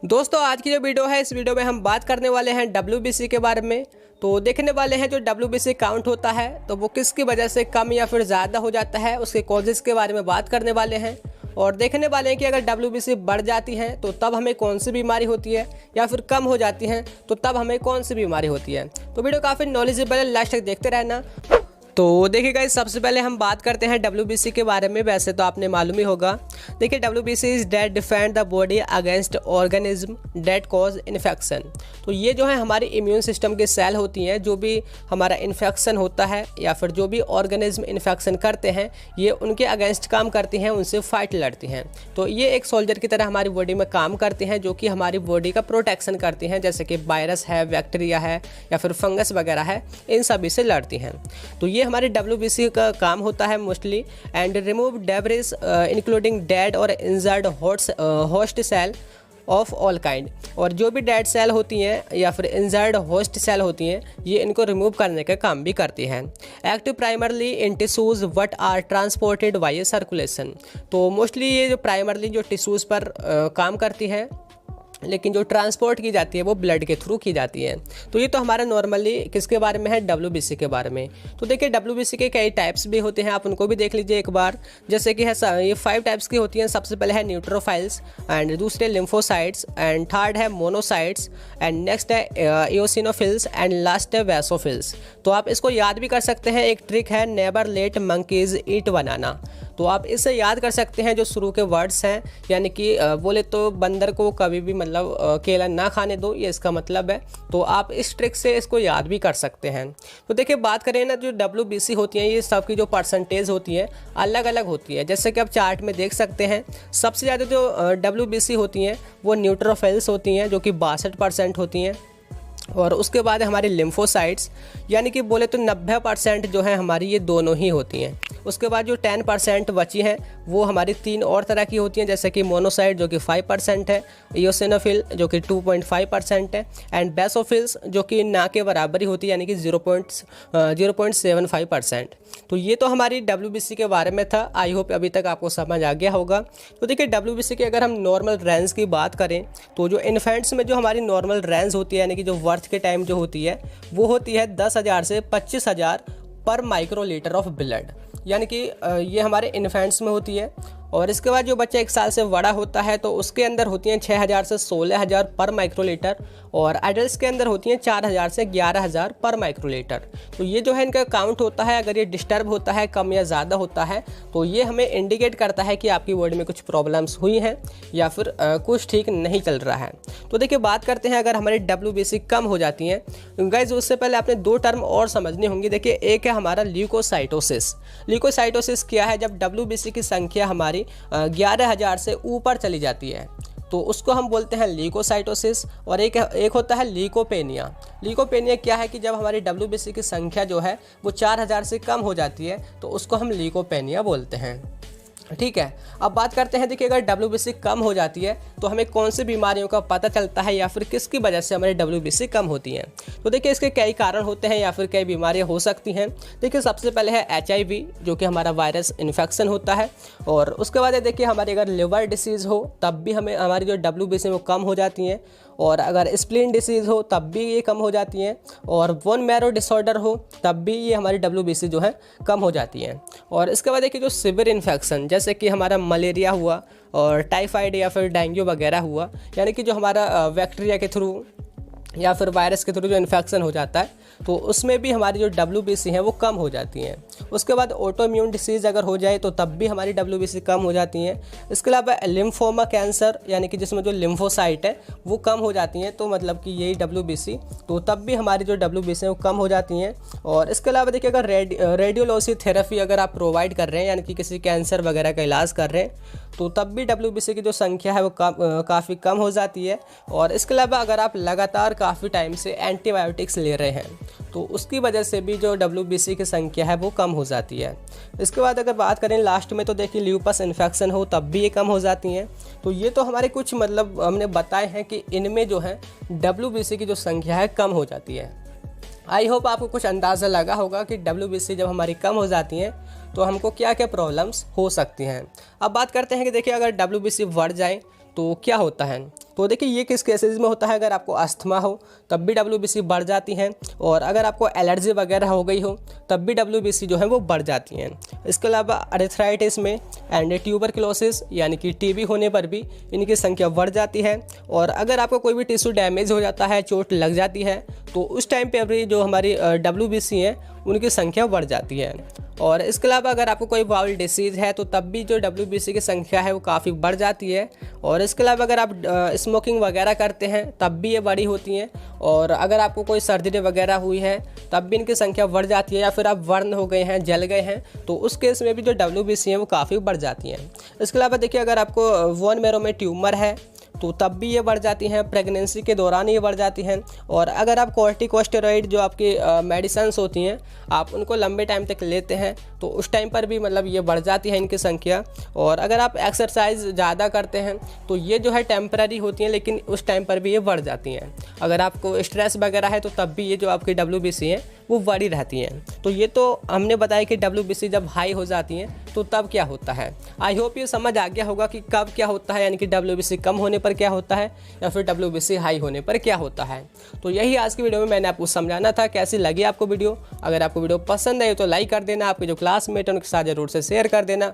दोस्तों आज की जो वीडियो है इस वीडियो में हम बात करने वाले हैं WBC के बारे में। तो देखने वाले हैं जो WBC काउंट होता है तो वो किसकी वजह से कम या फिर ज़्यादा हो जाता है, उसके कॉजेज़ के बारे में बात करने वाले हैं। और देखने वाले हैं कि अगर WBC बढ़ जाती है तो तब हमें कौन सी बीमारी होती है, या फिर कम हो जाती है तो तब हमें कौन सी बीमारी होती है। तो वीडियो काफ़ी नॉलेजेबल है, लास्ट तक देखते रहना। तो देखिए गाइस, सबसे पहले हम बात करते हैं WBC के बारे में। वैसे तो आपने मालूम ही होगा। देखिए WBC is that defend the body against organism that cause infection. तो ये जो है हमारी इम्यून सिस्टम की सेल होती हैं, जो भी हमारा इन्फेक्शन होता है या फिर जो भी ऑर्गेनिज्म इन्फेक्शन करते हैं ये उनके अगेंस्ट काम करती हैं, उनसे फाइट लड़ती हैं। तो ये एक सोल्जर की तरह हमारी बॉडी में काम करती हैं, जो कि हमारी बॉडी का प्रोटेक्शन करती हैं। जैसे कि वायरस है, बैक्टीरिया है या फिर फंगस वगैरह है, इन सभी से लड़ती हैं। तो ये हमारे WBC का काम होता है mostly. And remove debris including dead और injured host cell of all kind. और जो भी डेड सेल होती हैं या फिर इंजर्ड होस्ट सेल होती हैं, ये इनको रिमूव करने का काम भी करती हैं। Active primarily in tissues what are transported by circulation. तो मोस्टली ये जो प्राइमरली जो टिश्यूज़ पर काम करती है, लेकिन जो ट्रांसपोर्ट की जाती है वो ब्लड के थ्रू की जाती है। तो ये तो हमारा नॉर्मली किसके बारे में है, WBC के बारे में। तो देखिए WBC के कई टाइप्स भी होते हैं, आप उनको भी देख लीजिए एक बार। जैसे कि है ये 5 टाइप्स की होती हैं। सबसे पहले है न्यूट्रोफाइल्स, एंड दूसरे लिम्फोसाइट्स, एंड थर्ड है मोनोसाइट्स, एंड नेक्स्ट है एओसिनोफिल्स, एंड लास्ट है वैसोफिल्स। तो आप इसको याद भी कर सकते हैं। एक ट्रिक है नेवर लेट मंकीज ईट बनाना। तो आप इसे याद कर सकते हैं, जो शुरू के वर्ड्स हैं, यानी कि बोले तो बंदर को कभी भी मतलब केला ना खाने दो, ये इसका मतलब है। तो आप इस ट्रिक से इसको याद भी कर सकते हैं। तो देखिए बात करें ना, जो WBC होती हैं ये सब की जो परसेंटेज होती है अलग अलग होती है। जैसे कि आप चार्ट में देख सकते हैं, सबसे ज़्यादा जो WBC होती हैं वो न्यूट्रोफिल्स होती हैं, जो कि 62% होती हैं। और उसके बाद हमारी लिम्फोसाइट्स, यानी कि बोले तो 90% जो है हमारी ये दोनों ही होती हैं। उसके बाद जो 10% बची हैं वो हमारी 3 और तरह की होती हैं, जैसे कि मोनोसाइट जो कि 5% है, इओसिनोफिल जो कि 2.5% है, एंड बेसोफिल्स जो कि ना के बराबर ही होती है, यानी कि 0.75%। तो ये तो हमारी WBC के बारे में था। आई होप अभी तक आपको समझ आ गया होगा। तो देखिए WBC की अगर हम नॉर्मल रेंज की बात करें तो जो इन्फेंट्स में जो हमारी नॉर्मल रेंज होती है, यानी कि जो बर्थ के टाइम जो होती है वो होती है 10,000 से 25,000 पर माइक्रोलीटर ऑफ ब्लड, यानी कि ये हमारे इन्फेंट्स में होती है। और इसके बाद जो बच्चा 1 साल से बड़ा होता है तो उसके अंदर होती हैं 6,000 से 16,000 पर माइक्रोलीटर, और एडल्ट्स के अंदर होती हैं 4,000 से 11,000 पर माइक्रोलीटर। तो ये जो है इनका काउंट होता है। अगर ये डिस्टर्ब होता है, कम या ज़्यादा होता है, तो ये हमें इंडिकेट करता है कि आपकी बॉडी में कुछ प्रॉब्लम्स हुई हैं या फिर कुछ ठीक नहीं चल रहा है। तो देखिए बात करते हैं, अगर हमारी WBC कम हो जाती हैं गाइज, उससे पहले आपने 2 टर्म और समझनी होंगी। देखिए एक है हमारा ल्यूकोसाइटोसिस। ल्यूकोसाइटोसिस क्या है? जब WBC की संख्या हमारी 11,000 से ऊपर चली जाती है तो उसको हम बोलते हैं ल्यूकोसाइटोसिस। और एक होता है लीकोपेनिया। लीकोपेनिया क्या है कि जब हमारी WBC की संख्या जो है वो 4,000 से कम हो जाती है तो उसको हम लीकोपेनिया बोलते हैं। ठीक है, अब बात करते हैं। देखिए अगर WBC कम हो जाती है तो हमें कौन सी बीमारियों का पता चलता है, या फिर किसकी वजह से हमारी WBC कम होती हैं। तो देखिए इसके कई कारण होते हैं या फिर कई बीमारियां हो सकती हैं। देखिए सबसे पहले है HIV, जो कि हमारा वायरस इन्फेक्शन होता है। और उसके बाद देखिए हमारी अगर लिवर डिसीज़ हो तब भी हमें हमारी जो WBC वो कम हो जाती हैं। और अगर स्प्लीन डिसीज़ हो तब भी ये कम हो जाती हैं। और बोन मैरो डिसऑर्डर हो तब भी ये हमारी WBC जो है कम हो जाती हैं। और इसके बाद देखिए जो सिवियर इन्फेक्शन, जैसे कि हमारा मलेरिया हुआ और टाइफाइड या फिर डेंगू वगैरह हुआ, यानी कि जो हमारा बैक्टीरिया के थ्रू या फिर वायरस के थ्रू जो इन्फेक्शन हो जाता है, तो उसमें भी हमारी जो WBC हैं वो कम हो जाती हैं। उसके बाद ऑटोइम्यून डिसीज़ अगर हो जाए तो तब भी हमारी WBC कम हो जाती हैं। इसके अलावा लिम्फोमा कैंसर, यानी कि जिसमें जो लिम्फोसाइट है वो कम हो जाती हैं, तो मतलब कि यही WBC, तो तब भी हमारी जो WBC है वो कम हो जाती हैं। और इसके अलावा देखिए अगर रेडियोलॉजी थेरेपी अगर आप प्रोवाइड कर रहे हैं, यानी कि किसी कैंसर वगैरह का इलाज कर रहे हैं, तो तब भी WBC की जो संख्या है वो काफ़ी कम हो जाती है। और इसके अलावा अगर आप लगातार काफ़ी टाइम से एंटीबायोटिक्स ले रहे हैं तो उसकी वजह से भी जो WBC की संख्या है वो कम हो जाती है। इसके बाद अगर बात करें लास्ट में, तो देखिए ल्यूपस इन्फेक्शन हो तब भी ये कम हो जाती हैं। तो ये तो हमारे कुछ मतलब हमने बताए हैं कि इनमें जो है WBC की जो संख्या है कम हो जाती है। आई होप आपको कुछ अंदाज़ा लगा होगा कि WBC जब हमारी कम हो जाती हैं तो हमको क्या क्या प्रॉब्लम्स हो सकती हैं। अब बात करते हैं कि देखिए अगर WBC बढ़ जाए तो क्या होता है। तो देखिए ये किस केसेस में होता है, अगर आपको अस्थमा हो तब भी WBC बढ़ जाती हैं, और अगर आपको एलर्जी वगैरह हो गई हो तब भी WBC जो है वो बढ़ जाती हैं। इसके अलावा अरेथ्राइटिस में एंड ट्यूबरक्लोसिस यानी कि TB होने पर भी इनकी संख्या बढ़ जाती है। और अगर आपको कोई भी टिश्यू डैमेज हो जाता है, चोट लग जाती है, तो उस टाइम पे भी जो हमारी WBC हैं उनकी संख्या बढ़ जाती है। और इसके अलावा अगर आपको कोई बाउल डिसीज़ है तो तब भी जो WBC की संख्या है वो काफ़ी बढ़ जाती है। और इसके अलावा अगर आप स्मोकिंग वगैरह करते हैं तब भी ये बड़ी होती हैं। और अगर आपको कोई सर्जरी वगैरह हुई है तब भी इनकी संख्या बढ़ जाती है, या फिर आप बर्न हो गए हैं, जल गए हैं, तो उस केस में भी जो WBC हैं वो काफ़ी बढ़ जाती हैं। इसके अलावा देखिए अगर आपको बोन मैरो में ट्यूमर है तो तब भी ये बढ़ जाती हैं, प्रेगनेंसी के दौरान ये बढ़ जाती हैं। और अगर आप कॉर्टिकोस्टेरॉइड जो आपकी मेडिसिन्स होती हैं आप उनको लंबे टाइम तक लेते हैं तो उस टाइम पर भी मतलब ये बढ़ जाती है इनकी संख्या। और अगर आप एक्सरसाइज ज़्यादा करते हैं तो ये जो है टेम्पररी होती हैं, लेकिन उस टाइम पर भी ये बढ़ जाती हैं। अगर आपको स्ट्रेस वगैरह है तो तब भी ये जो आपकी WBC हैं वो बड़ी रहती हैं। तो ये तो हमने बताया कि WBC जब हाई हो जाती हैं तो तब क्या होता है। आई होप ये समझ आ गया होगा कि कब क्या होता है, यानी कि WBC कम होने पर क्या होता है या फिर WBC हाई होने पर क्या होता है। तो यही आज की वीडियो में मैंने आपको समझाना था। कैसी लगी आपको वीडियो? अगर आपको वीडियो पसंद आई तो लाइक कर देना, आपके जो क्लासमेट हैं उनके साथ जरूर से शेयर कर देना।